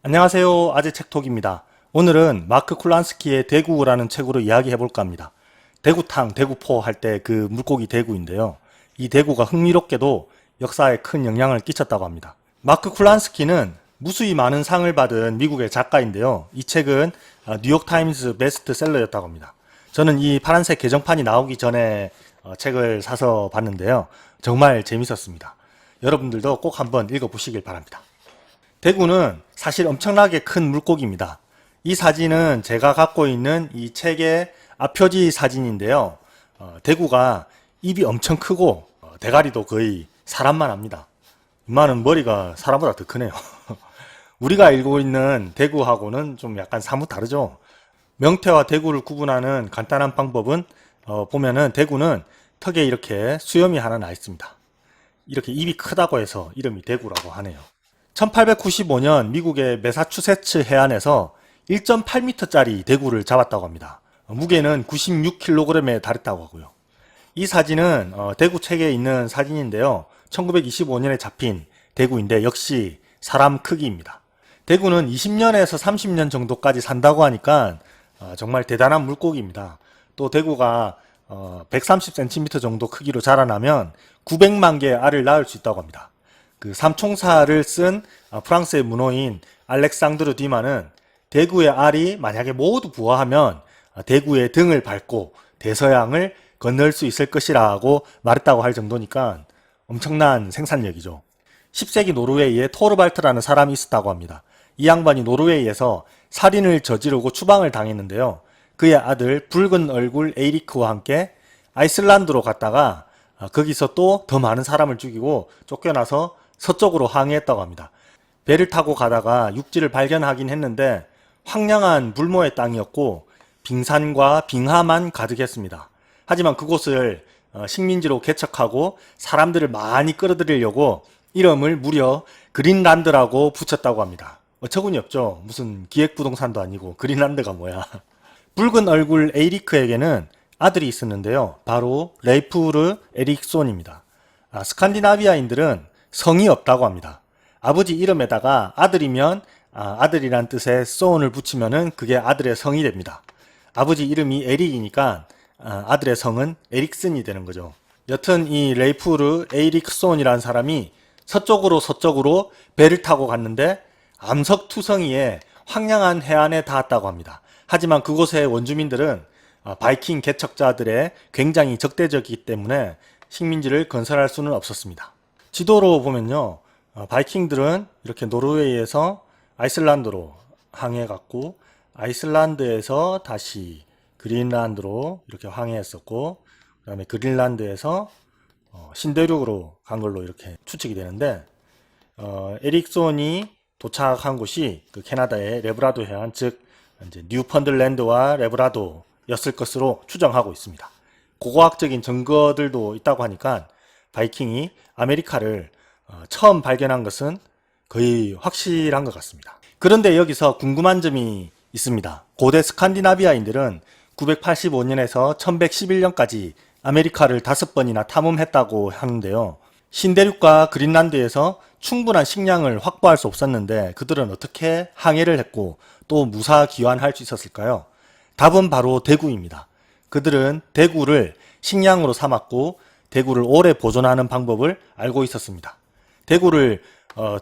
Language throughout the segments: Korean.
안녕하세요. 아재책톡입니다. 오늘은 마크 쿨란스키의 대구라는 책으로 이야기해볼까 합니다. 대구탕, 대구포 할 때 그 물고기 대구인데요. 이 대구가 흥미롭게도 역사에 큰 영향을 끼쳤다고 합니다. 마크 쿨란스키는 무수히 많은 상을 받은 미국의 작가인데요. 이 책은 뉴욕타임스 베스트셀러였다고 합니다. 저는 이 파란색 개정판이 나오기 전에 책을 사서 봤는데요. 정말 재밌었습니다. 여러분들도 꼭 한번 읽어보시길 바랍니다. 대구는 사실 엄청나게 큰 물고기입니다. 이 사진은 제가 갖고 있는 이 책의 앞표지 사진인데요. 대구가 입이 엄청 크고 대가리도 거의 사람만 합니다. 이마는 머리가 사람보다 더 크네요. 우리가 알고 있는 대구하고는 좀 약간 사뭇 다르죠. 명태와 대구를 구분하는 간단한 방법은 보면은 대구는 턱에 이렇게 수염이 하나 나 있습니다. 이렇게 입이 크다고 해서 이름이 대구라고 하네요. 1895년 미국의 매사추세츠 해안에서 1.8m짜리 대구를 잡았다고 합니다. 무게는 96kg에 달했다고 하고요. 이 사진은 대구 책에 있는 사진인데요. 1925년에 잡힌 대구인데 역시 사람 크기입니다. 대구는 20년에서 30년 정도까지 산다고 하니까 정말 대단한 물고기입니다. 또 대구가 130cm 정도 크기로 자라나면 900만 개의 알을 낳을 수 있다고 합니다. 그 삼총사를 쓴 프랑스의 문호인 알렉상드르 뒤마는 대구의 알이 만약에 모두 부화하면 대구의 등을 밟고 대서양을 건널 수 있을 것이라고 말했다고 할 정도니까 엄청난 생산력이죠. 10세기 노르웨이에 토르발트라는 사람이 있었다고 합니다. 이 양반이 노르웨이에서 살인을 저지르고 추방을 당했는데요. 그의 아들 붉은 얼굴 에이리크와 함께 아이슬란드로 갔다가 거기서 또 더 많은 사람을 죽이고 쫓겨나서 서쪽으로 항해했다고 합니다. 배를 타고 가다가 육지를 발견하긴 했는데 황량한 불모의 땅이었고 빙산과 빙하만 가득했습니다. 하지만 그곳을 식민지로 개척하고 사람들을 많이 끌어들이려고 이름을 무려 그린란드라고 붙였다고 합니다. 어처구니 없죠. 무슨 기획부동산도 아니고 그린란드가 뭐야. 붉은 얼굴 에이리크에게는 아들이 있었는데요. 바로 레이프르 에릭손입니다. 스칸디나비아인들은 성이 없다고 합니다. 아버지 이름에다가 아들이면 아들이란 뜻의 소운을 붙이면은 그게 아들의 성이 됩니다. 아버지 이름이 에릭이니까 아들의 성은 에릭슨이 되는 거죠. 여튼 이 레이프르 에이릭손이라는 사람이 서쪽으로 배를 타고 갔는데 암석투성이에 황량한 해안에 닿았다고 합니다. 하지만 그곳의 원주민들은 바이킹 개척자들의 굉장히 적대적이기 때문에 식민지를 건설할 수는 없었습니다. 지도로 보면요. 바이킹들은 이렇게 노르웨이에서 아이슬란드로 항해했고 아이슬란드에서 다시 그린란드로 이렇게 항해했었고 그 다음에 그린란드에서 신대륙으로 간 걸로 이렇게 추측이 되는데 에릭손이 도착한 곳이 그 캐나다의 레브라도 해안 즉 이제 뉴펀들랜드와 레브라도였을 것으로 추정하고 있습니다. 고고학적인 증거들도 있다고 하니까 바이킹이 아메리카를 처음 발견한 것은 거의 확실한 것 같습니다. 그런데 여기서 궁금한 점이 있습니다. 고대 스칸디나비아인들은 985년에서 1111년까지 아메리카를 5번이나 탐험했다고 하는데요. 신대륙과 그린란드에서 충분한 식량을 확보할 수 없었는데 그들은 어떻게 항해를 했고 또 무사귀환할 수 있었을까요? 답은 바로 대구입니다. 그들은 대구를 식량으로 삼았고 대구를 오래 보존하는 방법을 알고 있었습니다. 대구를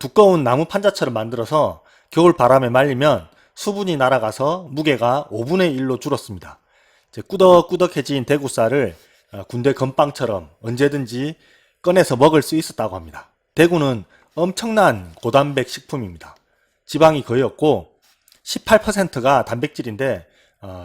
두꺼운 나무 판자처럼 만들어서 겨울 바람에 말리면 수분이 날아가서 무게가 5분의 1로 줄었습니다. 꾸덕꾸덕해진 대구살을 군대 건빵처럼 언제든지 꺼내서 먹을 수 있었다고 합니다. 대구는 엄청난 고단백 식품입니다. 지방이 거의 없고 18%가 단백질인데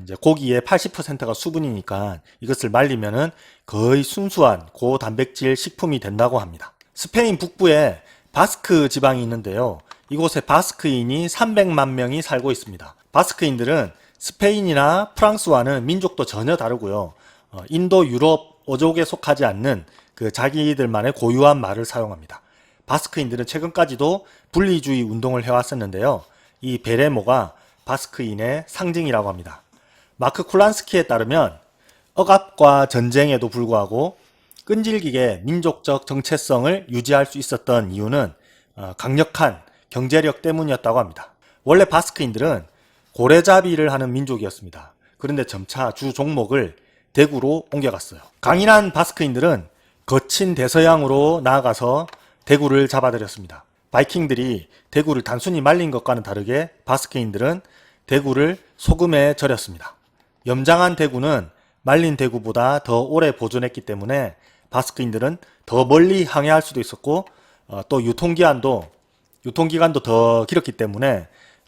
이제 고기의 80%가 수분이니까 이것을 말리면은 거의 순수한 고단백질 식품이 된다고 합니다. 스페인 북부에 바스크 지방이 있는데요. 이곳에 바스크인이 300만 명이 살고 있습니다. 바스크인들은 스페인이나 프랑스와는 민족도 전혀 다르고요. 인도, 유럽, 어족에 속하지 않는 그 자기들만의 고유한 말을 사용합니다. 바스크인들은 최근까지도 분리주의 운동을 해왔었는데요. 이 베레모가 바스크인의 상징이라고 합니다. 마크 쿨란스키에 따르면 억압과 전쟁에도 불구하고 끈질기게 민족적 정체성을 유지할 수 있었던 이유는 강력한 경제력 때문이었다고 합니다. 원래 바스크인들은 고래잡이를 하는 민족이었습니다. 그런데 점차 주 종목을 대구로 옮겨갔어요. 강인한 바스크인들은 거친 대서양으로 나아가서 대구를 잡아들였습니다. 바이킹들이 대구를 단순히 말린 것과는 다르게 바스크인들은 대구를 소금에 절였습니다. 염장한 대구는 말린 대구보다 더 오래 보존했기 때문에 바스크인들은 더 멀리 항해할 수도 있었고 또 유통기간도 더 길었기 때문에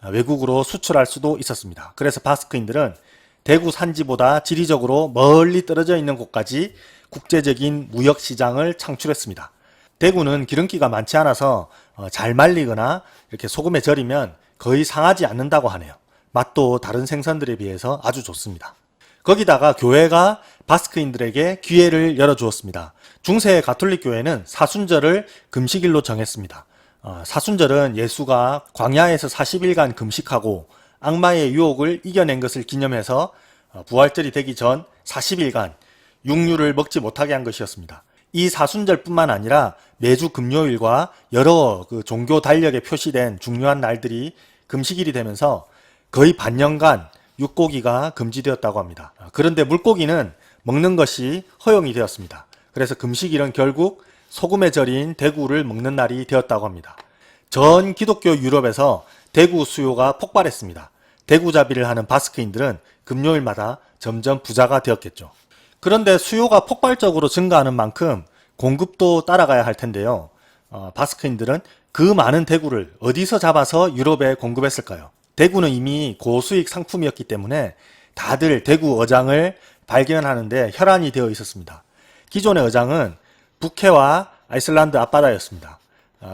외국으로 수출할 수도 있었습니다. 그래서 바스크인들은 대구 산지보다 지리적으로 멀리 떨어져 있는 곳까지 국제적인 무역 시장을 창출했습니다. 대구는 기름기가 많지 않아서 잘 말리거나 이렇게 소금에 절이면 거의 상하지 않는다고 하네요. 맛도 다른 생선들에 비해서 아주 좋습니다. 거기다가 교회가 바스크인들에게 기회를 열어주었습니다. 중세 가톨릭 교회는 사순절을 금식일로 정했습니다. 사순절은 예수가 광야에서 40일간 금식하고 악마의 유혹을 이겨낸 것을 기념해서 부활절이 되기 전 40일간 육류를 먹지 못하게 한 것이었습니다. 이 사순절뿐만 아니라 매주 금요일과 여러 종교 달력에 표시된 중요한 날들이 금식일이 되면서 거의 반년간 육고기가 금지되었다고 합니다. 그런데 물고기는 먹는 것이 허용이 되었습니다. 그래서 금식일은 결국 소금에 절인 대구를 먹는 날이 되었다고 합니다. 전 기독교 유럽에서 대구 수요가 폭발했습니다. 대구잡이를 하는 바스크인들은 금요일마다 점점 부자가 되었겠죠. 그런데 수요가 폭발적으로 증가하는 만큼 공급도 따라가야 할 텐데요. 바스크인들은 그 많은 대구를 어디서 잡아서 유럽에 공급했을까요? 대구는 이미 고수익 상품이었기 때문에 다들 대구 어장을 발견하는데 혈안이 되어 있었습니다. 기존의 어장은 북해와 아이슬란드 앞바다였습니다.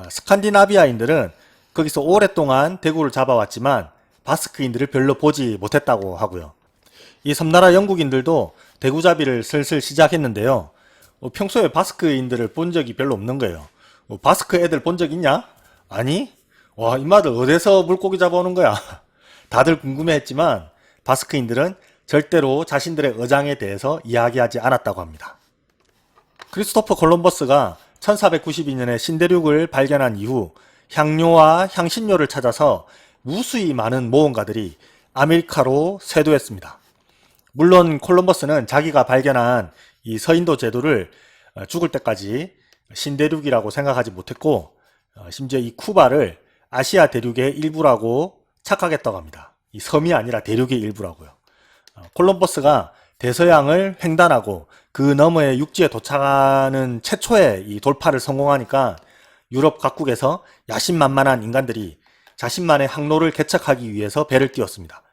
스칸디나비아인들은 거기서 오랫동안 대구를 잡아왔지만 바스크인들을 별로 보지 못했다고 하고요. 이 섬나라 영국인들도 대구잡이를 슬슬 시작했는데요. 평소에 바스크인들을 본 적이 별로 없는 거예요. 바스크 애들 본 적 있냐? 아니? 와, 이마들 어디서 물고기 잡아오는 거야? 다들 궁금해했지만 바스크인들은 절대로 자신들의 어장에 대해서 이야기하지 않았다고 합니다. 크리스토퍼 콜럼버스가 1492년에 신대륙을 발견한 이후 향료와 향신료를 찾아서 무수히 많은 모험가들이 아메리카로 쇄도했습니다. 물론 콜럼버스는 자기가 발견한 이 서인도 제도를 죽을 때까지 신대륙이라고 생각하지 못했고 심지어 이 쿠바를 아시아 대륙의 일부라고 착각했다고 합니다. 이 섬이 아니라 대륙의 일부라고요. 콜럼버스가 대서양을 횡단하고 그 너머의 육지에 도착하는 최초의 이 돌파를 성공하니까 유럽 각국에서 야심만만한 인간들이 자신만의 항로를 개척하기 위해서 배를 띄웠습니다.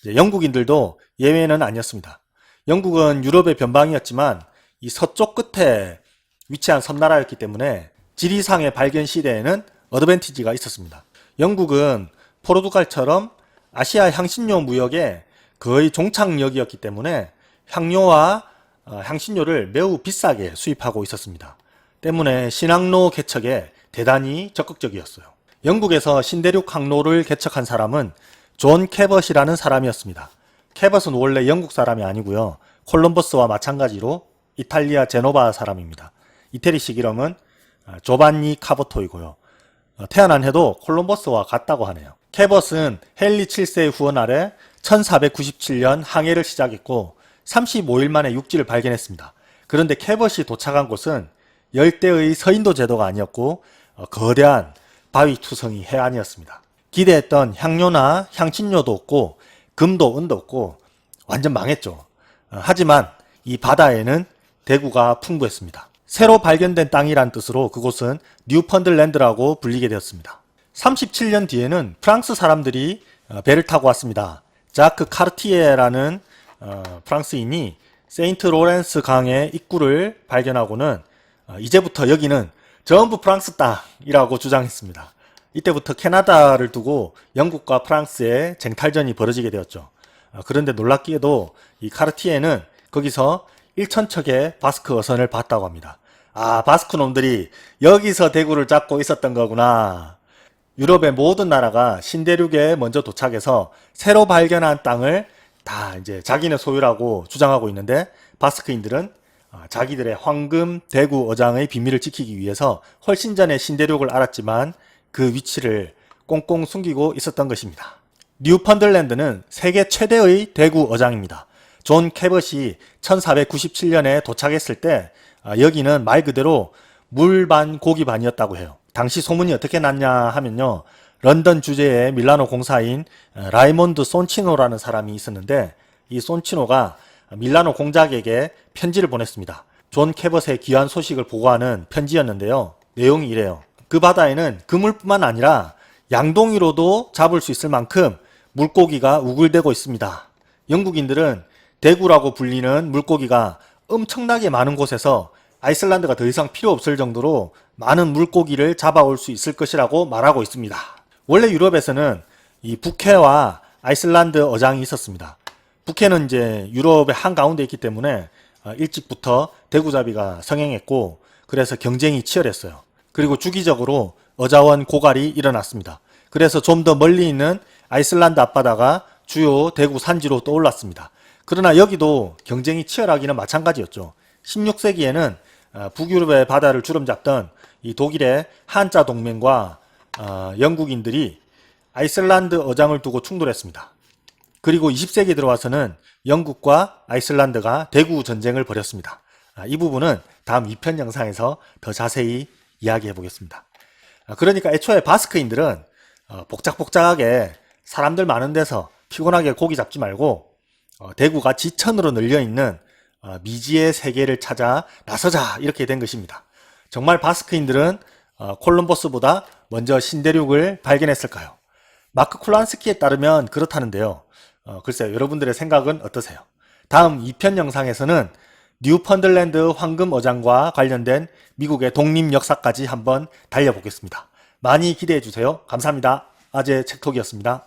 영국인들도 예외는 아니었습니다. 영국은 유럽의 변방이었지만 이 서쪽 끝에 위치한 섬나라였기 때문에 지리상의 발견 시대에는 어드밴티지가 있었습니다. 영국은 포르투갈처럼 아시아 향신료 무역의 거의 종착역이었기 때문에 향료와 향신료를 매우 비싸게 수입하고 있었습니다. 때문에 신항로 개척에 대단히 적극적이었어요. 영국에서 신대륙 항로를 개척한 사람은 존 캐벗이라는 사람이었습니다. 캐벗은 원래 영국 사람이 아니고요. 콜럼버스와 마찬가지로 이탈리아 제노바 사람입니다. 이태리식 이름은 조반니 카보토이고요. 태어난 해도 콜럼버스와 같다고 하네요. 캐벗은 헨리 7세의 후원 아래 1497년 항해를 시작했고 35일 만에 육지를 발견했습니다. 그런데 캐벗이 도착한 곳은 열대의 서인도 제도가 아니었고 거대한 바위투성이 해안이었습니다. 기대했던 향료나 향신료도 없고 금도 은도 없고 완전 망했죠. 하지만 이 바다에는 대구가 풍부했습니다. 새로 발견된 땅이란 뜻으로 그곳은 뉴펀들랜드라고 불리게 되었습니다. 37년 뒤에는 프랑스 사람들이 배를 타고 왔습니다. 자크 카르티에라는 프랑스인이 세인트 로렌스 강의 입구를 발견하고는 이제부터 여기는 전부 프랑스 땅이라고 주장했습니다. 이때부터 캐나다를 두고 영국과 프랑스의 쟁탈전이 벌어지게 되었죠. 그런데 놀랍게도 이 카르티에는 거기서 1,000척의 바스크 어선을 봤다고 합니다. 아, 바스크 놈들이 여기서 대구를 잡고 있었던 거구나. 유럽의 모든 나라가 신대륙에 먼저 도착해서 새로 발견한 땅을 다 이제 자기네 소유라고 주장하고 있는데 바스크인들은 자기들의 황금 대구 어장의 비밀을 지키기 위해서 훨씬 전에 신대륙을 알았지만 그 위치를 꽁꽁 숨기고 있었던 것입니다. 뉴펀들랜드는 세계 최대의 대구 어장입니다. 존 캐벗이 1497년에 도착했을 때 여기는 말 그대로 물 반 고기 반이었다고 해요. 당시 소문이 어떻게 났냐 하면요. 런던 주재의 밀라노 공사인 라이몬드 손치노라는 사람이 있었는데 이 손치노가 밀라노 공작에게 편지를 보냈습니다. 존 캐벗의 귀한 소식을 보고하는 편지였는데요. 내용이 이래요. 그 바다에는 그물뿐만 아니라 양동이로도 잡을 수 있을 만큼 물고기가 우글대고 있습니다. 영국인들은 대구라고 불리는 물고기가 엄청나게 많은 곳에서 아이슬란드가 더 이상 필요 없을 정도로 많은 물고기를 잡아올 수 있을 것이라고 말하고 있습니다. 원래 유럽에서는 이 북해와 아이슬란드 어장이 있었습니다. 북해는 이제 유럽의 한가운데 있기 때문에 일찍부터 대구잡이가 성행했고 그래서 경쟁이 치열했어요. 그리고 주기적으로 어자원 고갈이 일어났습니다. 그래서 좀 더 멀리 있는 아이슬란드 앞바다가 주요 대구 산지로 떠올랐습니다. 그러나 여기도 경쟁이 치열하기는 마찬가지였죠. 16세기에는 북유럽의 바다를 주름잡던 이 독일의 한자 동맹과 영국인들이 아이슬란드 어장을 두고 충돌했습니다. 그리고 20세기 들어와서는 영국과 아이슬란드가 대구 전쟁을 벌였습니다. 이 부분은 다음 2편 영상에서 더 자세히 이야기해 보겠습니다. 그러니까 애초에 바스크인들은 복작복작하게 사람들 많은 데서 피곤하게 고기 잡지 말고 대구가 지천으로 널려있는 미지의 세계를 찾아 나서자 이렇게 된 것입니다. 정말 바스크인들은 콜럼버스보다 먼저 신대륙을 발견했을까요? 마크 쿨란스키에 따르면 그렇다는데요. 글쎄요, 여러분들의 생각은 어떠세요? 다음 2편 영상에서는 뉴펀들랜드 황금 어장과 관련된 미국의 독립 역사까지 한번 달려보겠습니다. 많이 기대해 주세요. 감사합니다. 아재 책톡이었습니다.